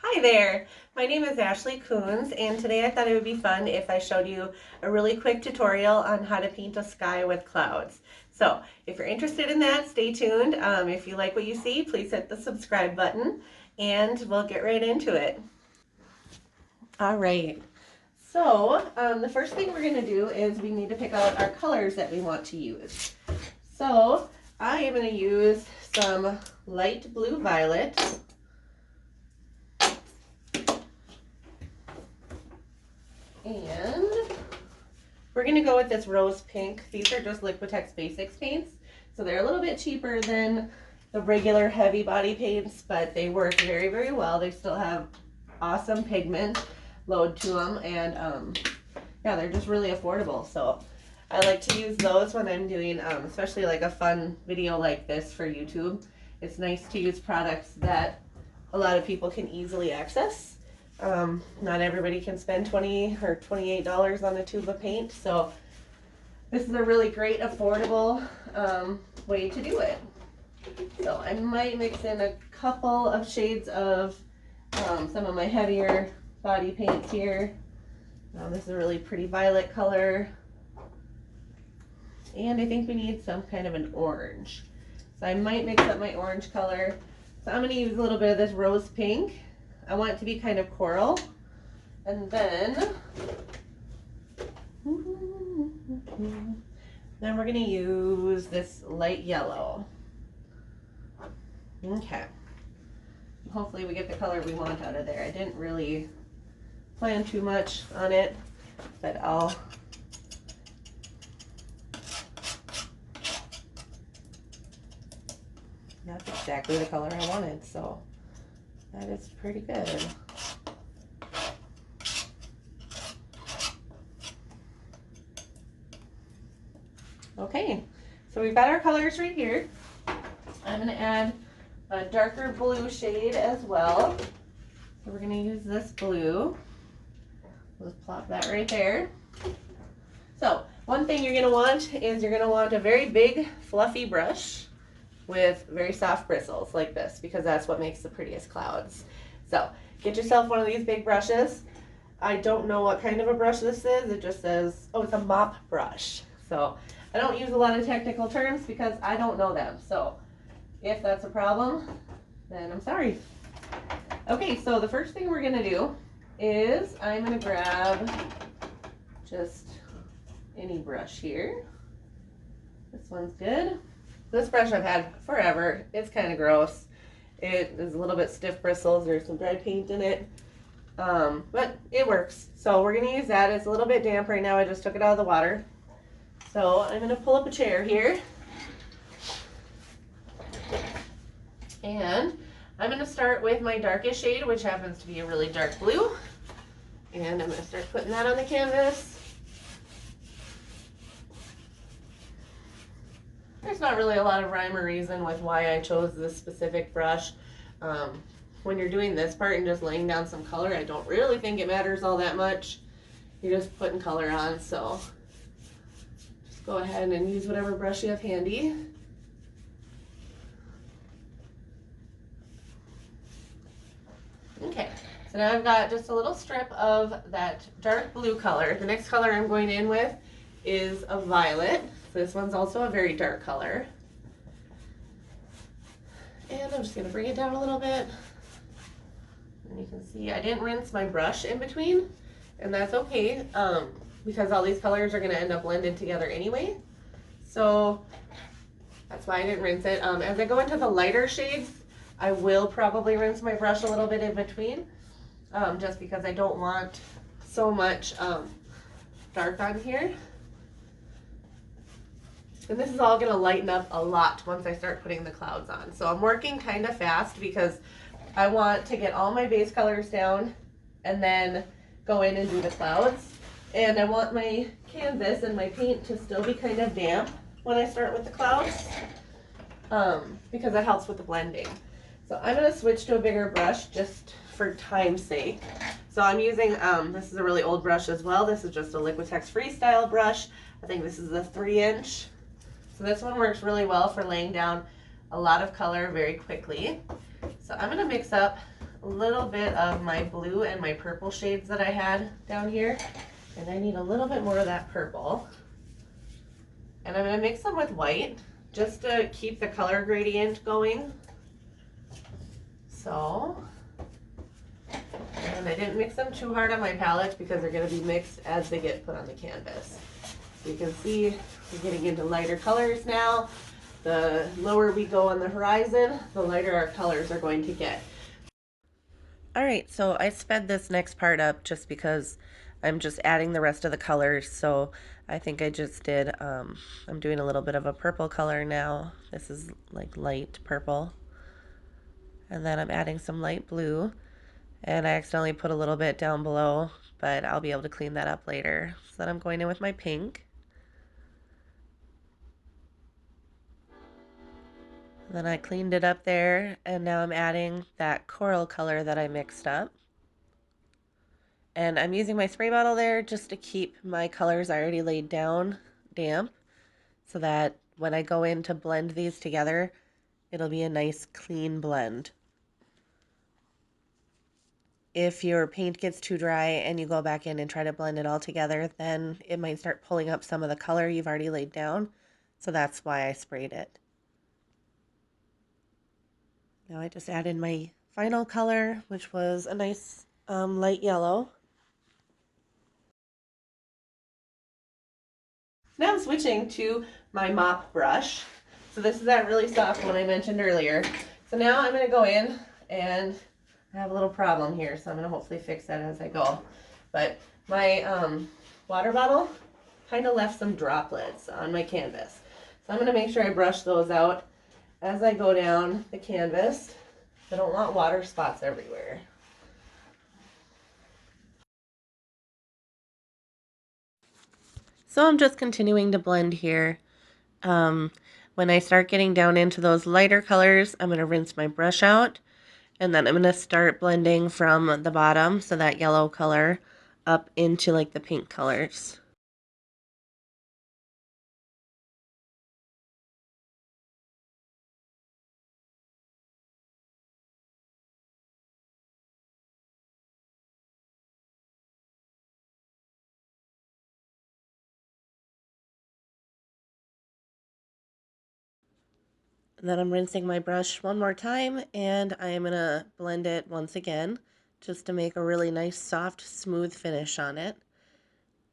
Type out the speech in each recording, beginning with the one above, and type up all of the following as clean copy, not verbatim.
Hi there, my name is Ashley Kunz, and today I thought it would be fun if I showed you a really quick tutorial on how to paint a sky with clouds. So if you're interested in that, stay tuned. If you like what you see, please hit the subscribe button and we'll get right into it. All right, so the first thing we're going to do is we need to pick out our colors that we want to use. So I am going to use some light blue violet. And we're going to go with this rose pink. These are just Liquitex Basics paints. So they're a little bit cheaper than the regular heavy body paints, but they work very, very well. They still have awesome pigment load to them. And yeah, they're just really affordable. So I like to use those when I'm doing, especially like a fun video like this for YouTube. It's nice to use products that a lot of people can easily access. Not everybody can spend $20 or $28 on a tube of paint, so this is a really great affordable way to do it. So I might mix in a couple of shades of some of my heavier body paints here. This is a really pretty violet color, and I think we need some kind of an orange, so I might mix up my orange color. So I'm going to use a little bit of this rose pink. I want it to be kind of coral. And then we're going to use this light yellow. Okay. Hopefully we get the color we want out of there. I didn't really plan too much on it, but that's exactly the color I wanted, so that is pretty good. Okay, so we've got our colors right here. I'm going to add a darker blue shade as well. So we're going to use this blue. Let's plop that right there. So one thing you're going to want is you're going to want a very big fluffy brush with very soft bristles like this, because that's what makes the prettiest clouds. So get yourself one of these big brushes. I don't know what kind of a brush this is. It just says, oh, it's a mop brush. So I don't use a lot of technical terms because I don't know them. So if that's a problem, then I'm sorry. Okay, so the first thing we're gonna do is I'm gonna grab just any brush here. This one's good. This brush I've had forever. It's kind of gross. It is a little bit stiff bristles. There's some dry paint in it. But it works. So we're going to use that. It's a little bit damp right now. I just took it out of the water. So I'm going to pull up a chair here. And I'm going to start with my darkest shade, which happens to be a really dark blue. And I'm going to start putting that on the canvas. There's not really a lot of rhyme or reason with why I chose this specific brush. When you're doing this part and just laying down some color, I don't really think it matters all that much. You're just putting color on, so just go ahead and use whatever brush you have handy. Okay, so now I've got just a little strip of that dark blue color. The next color I'm going in with is a violet. This one's also a very dark color. And I'm just going to bring it down a little bit. And you can see I didn't rinse my brush in between, and that's okay, because all these colors are going to end up blended together anyway. So that's why I didn't rinse it. As I go into the lighter shades, I will probably rinse my brush a little bit in between, just because I don't want so much dark on here. And this is all going to lighten up a lot once I start putting the clouds on. So I'm working kind of fast because I want to get all my base colors down and then go in and do the clouds. And I want my canvas and my paint to still be kind of damp when I start with the clouds, because that helps with the blending. So I'm going to switch to a bigger brush just for time's sake. So I'm using, this is a really old brush as well. This is just a Liquitex Freestyle brush. I think this is a 3-inch. So this one works really well for laying down a lot of color very quickly. So I'm going to mix up a little bit of my blue and my purple shades that I had down here. And I need a little bit more of that purple. And I'm going to mix them with white just to keep the color gradient going. So, and I didn't mix them too hard on my palette because they're going to be mixed as they get put on the canvas. So you can see we're getting into lighter colors now. The lower we go on the horizon, the lighter our colors are going to get. All right, so I sped this next part up just because I'm just adding the rest of the colors. So I think I just did, I'm doing a little bit of a purple color now. This is like light purple. And then I'm adding some light blue. And I accidentally put a little bit down below, but I'll be able to clean that up later. So then I'm going in with my pink. Then I cleaned it up there, and now I'm adding that coral color that I mixed up. And I'm using my spray bottle there just to keep my colors I already laid down damp, so that when I go in to blend these together, it'll be a nice clean blend. If your paint gets too dry and you go back in and try to blend it all together, then it might start pulling up some of the color you've already laid down. So that's why I sprayed it. Now I just added my final color, which was a nice light yellow. Now I'm switching to my mop brush. So this is that really soft one I mentioned earlier. So now I'm going to go in, and I have a little problem here, so I'm going to hopefully fix that as I go. But my water bottle kind of left some droplets on my canvas. So I'm going to make sure I brush those out as I go down the canvas. I don't want water spots everywhere. So I'm just continuing to blend here. When I start getting down into those lighter colors, I'm going to rinse my brush out, and then I'm going to start blending from the bottom, so that yellow color, up into like the pink colors. And then I'm rinsing my brush one more time, and I am going to blend it once again just to make a really nice soft smooth finish on it.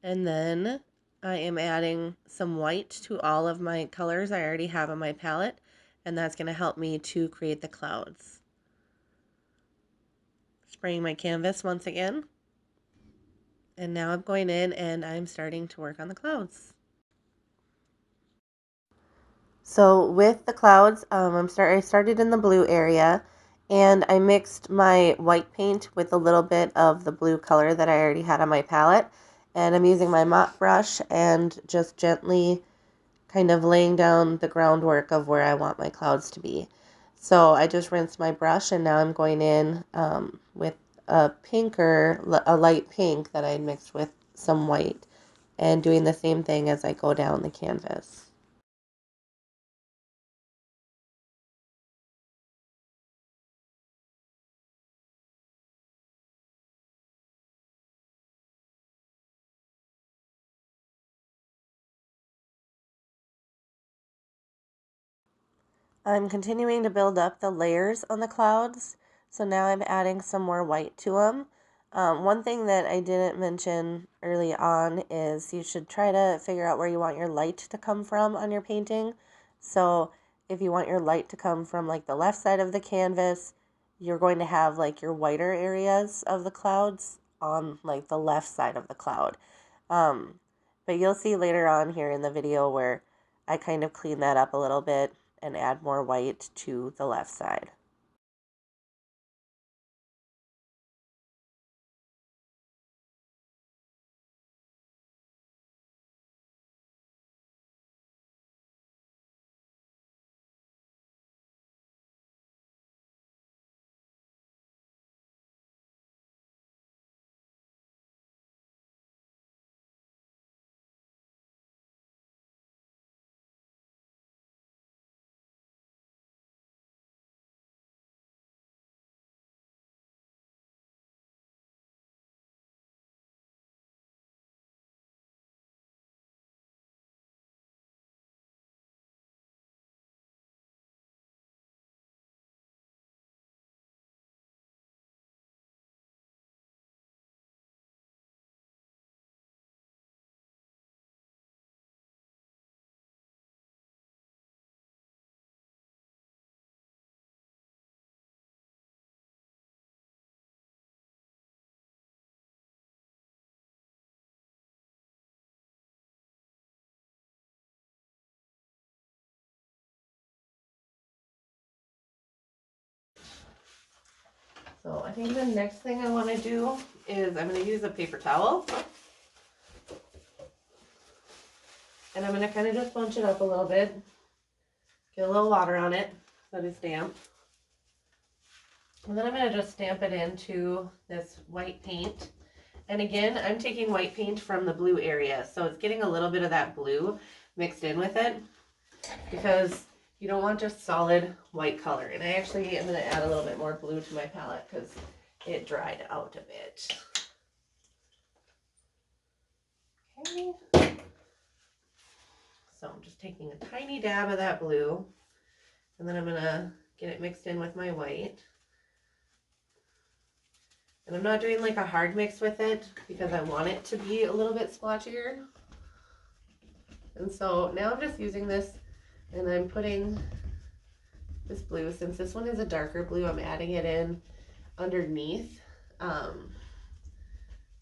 And then I am adding some white to all of my colors I already have on my palette, and that's going to help me to create the clouds. Spraying my canvas once again, and now I'm going in and I'm starting to work on the clouds. So with the clouds, I started in the blue area, and I mixed my white paint with a little bit of the blue color that I already had on my palette, and I'm using my mop brush and just gently kind of laying down the groundwork of where I want my clouds to be. So I just rinsed my brush, and now I'm going in with a light pink that I mixed with some white, and doing the same thing as I go down the canvas. I'm continuing to build up the layers on the clouds, so now I'm adding some more white to them. One thing that I didn't mention early on is you should try to figure out where you want your light to come from on your painting. So if you want your light to come from like the left side of the canvas, you're going to have like your whiter areas of the clouds on like the left side of the cloud. But you'll see later on here in the video where I kind of clean that up a little bit and add more white to the left side. So I think the next thing I want to do is I'm going to use a paper towel. And I'm going to kind of just bunch it up a little bit. Get a little water on it so it's damp. And then I'm going to just stamp it into this white paint. And again, I'm taking white paint from the blue area. So it's getting a little bit of that blue mixed in with it, because you don't want just solid white color. And I actually am going to add a little bit more blue to my palette because it dried out a bit. Okay. So I'm just taking a tiny dab of that blue, and then I'm going to get it mixed in with my white. And I'm not doing like a hard mix with it because I want it to be a little bit splotchier. And so now I'm just using this, and I'm putting this blue, since this one is a darker blue, I'm adding it in underneath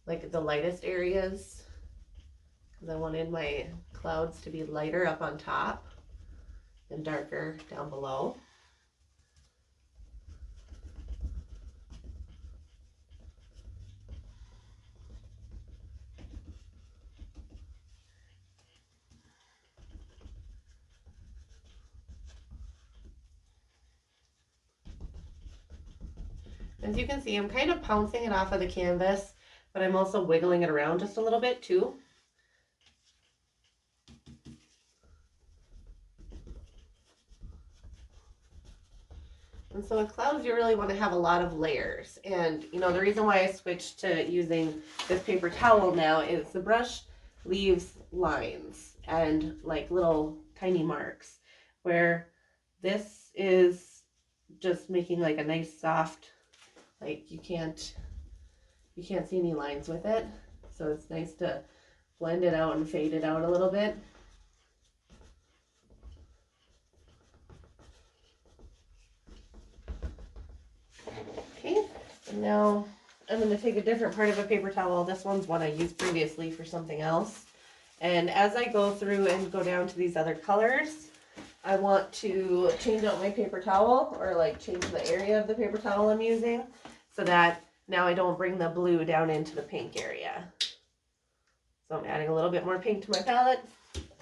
like the lightest areas, because I wanted my clouds to be lighter up on top and darker down below. As you can see, I'm kind of pouncing it off of the canvas, but I'm also wiggling it around just a little bit too. And so with clouds, you really want to have a lot of layers. And you know, the reason why I switched to using this paper towel now is the brush leaves lines and like little tiny marks, where this is just making like a nice soft, like you can't see any lines with it. So it's nice to blend it out and fade it out a little bit. Okay, and now I'm going to take a different part of a paper towel. This one's one I used previously for something else. And as I go through and go down to these other colors, I want to change out my paper towel, or like change the area of the paper towel I'm using, so that now I don't bring the blue down into the pink area. So I'm adding a little bit more pink to my palette.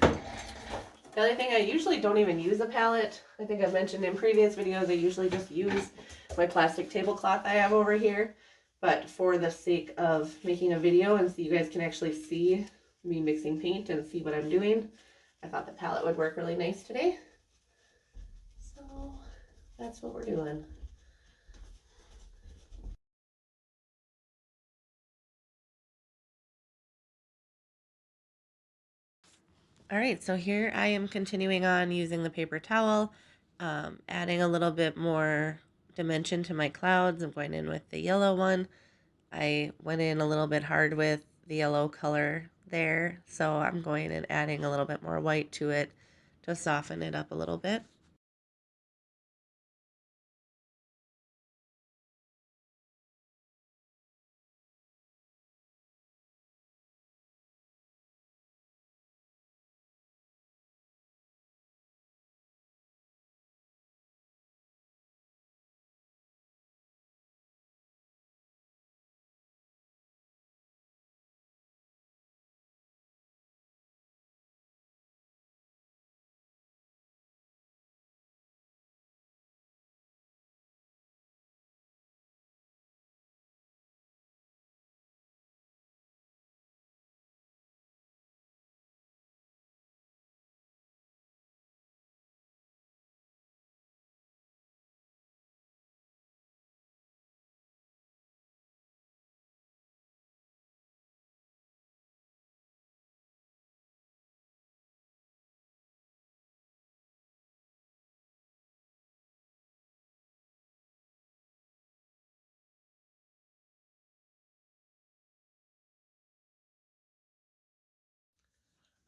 The other thing, I usually don't even use a palette. I think I've mentioned in previous videos, I usually just use my plastic tablecloth I have over here. But for the sake of making a video and so you guys can actually see me mixing paint and see what I'm doing, I thought the palette would work really nice today. So that's what we're doing. All right, so here I am continuing on using the paper towel, adding a little bit more dimension to my clouds. I'm going in with the yellow one. I went in a little bit hard with the yellow color there, so I'm going and adding a little bit more white to it to soften it up a little bit.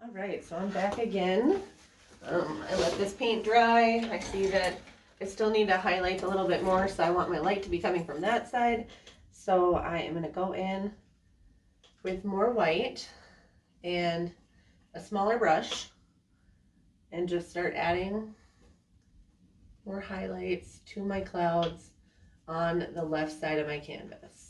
All right, so I'm back again. I let this paint dry. I see that I still need to highlight a little bit more, so I want my light to be coming from that side. So I am going to go in with more white and a smaller brush and just start adding more highlights to my clouds on the left side of my canvas.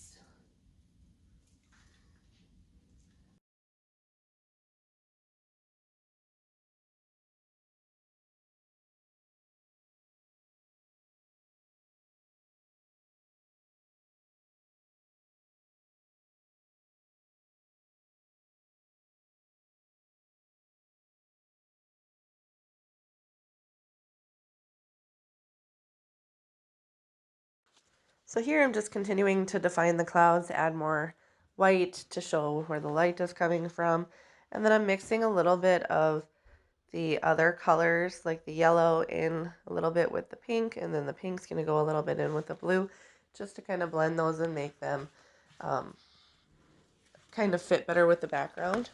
So here I'm just continuing to define the clouds, add more white to show where the light is coming from. And then I'm mixing a little bit of the other colors, like the yellow in a little bit with the pink, and then the pink's going to go a little bit in with the blue, just to kind of blend those and make them kind of fit better with the background.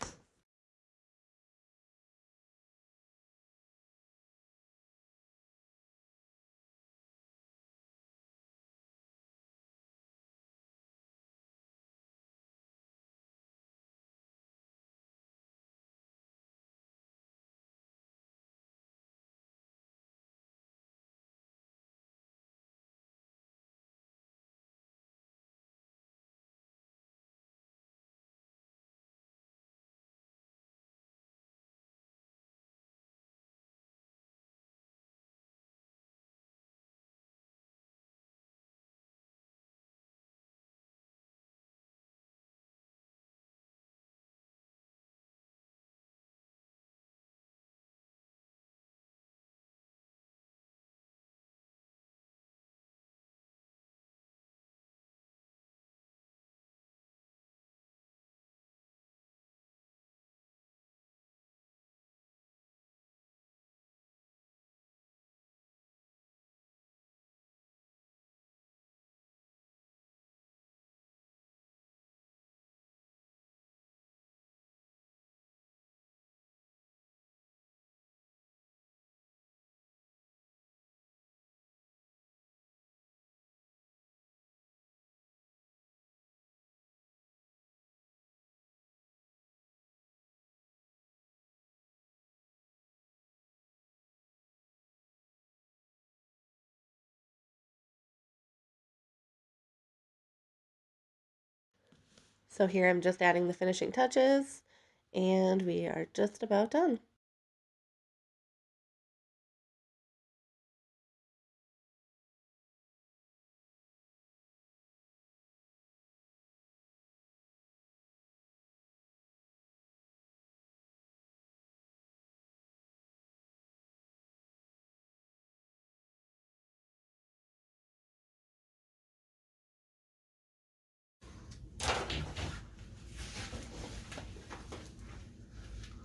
So here I'm just adding the finishing touches, and we are just about done.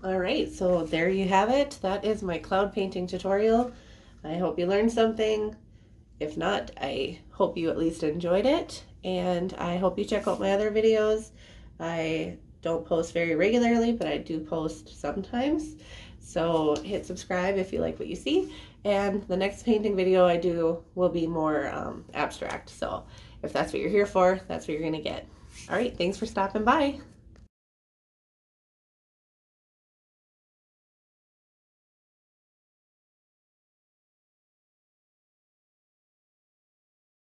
All right, so there you have it. That is my cloud painting tutorial. I hope you learned something. If not, I hope you at least enjoyed it, and I hope you check out my other videos. I don't post very regularly, but I do post sometimes. So hit subscribe if you like what you see, and the next painting video I do will be more abstract. So if that's what you're here for, that's what you're gonna get. All right, thanks for stopping by.